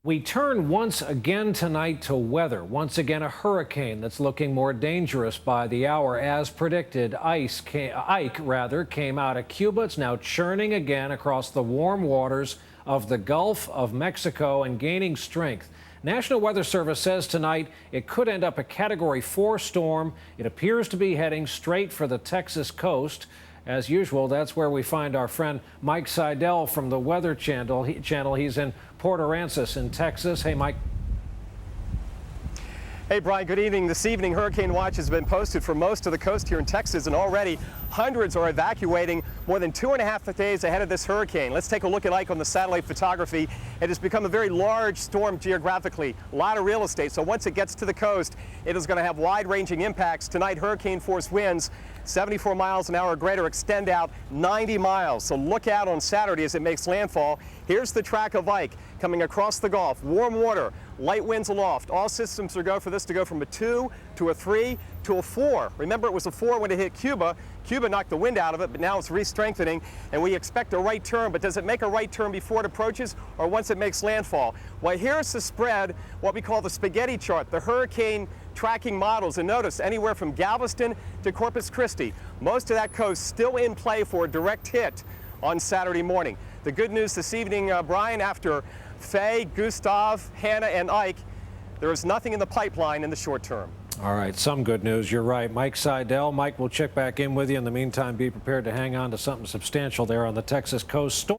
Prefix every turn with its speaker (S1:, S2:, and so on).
S1: We turn once again tonight to weather. Once again, a hurricane that's looking more dangerous by the hour. As predicted, Ike came out of Cuba. It's now churning again across the warm waters of the Gulf of Mexico and gaining strength. National Weather Service says tonight it could end up a Category 4 storm. It appears to be heading straight for the Texas coast. As usual, that's where we find our friend Mike Seidel from the Weather Channel. He's in Port Aransas in Texas. Hey, Mike.
S2: Hey, Brian, good evening. This evening, hurricane watch has been posted for most of the coast here in Texas, and already hundreds are evacuating more than 2.5 days ahead of this hurricane. Let's take a look at Ike on the satellite photography. It has become a very large storm geographically, a lot of real estate. So once it gets to the coast, it is going to have wide-ranging impacts. Tonight, hurricane-force winds 74 miles an hour or greater extend out 90 miles. So look out on Saturday as it makes landfall. Here's the track of Ike coming across the Gulf. Warm water, light winds aloft. All systems are go for this to go from a 2 to a 3 to a 4. Remember, it was a 4 when it hit Cuba. Cuba knocked the wind out of it, but now it's re-strengthening, and we expect a right turn. But does it make a right turn before it approaches or once it makes landfall? Well, here's the spread, what we call the spaghetti chart, the hurricane tracking models. And notice, anywhere from Galveston to Corpus Christi, most of that coast still in play for a direct hit on Saturday morning. The good news this evening, Brian, after Faye, Gustav, Hannah, and Ike, there is nothing in the pipeline in the short term.
S1: All right, some good news. You're right. Mike Seidel. Mike, we'll check back in with you. In the meantime, be prepared to hang on to something substantial there on the Texas coast.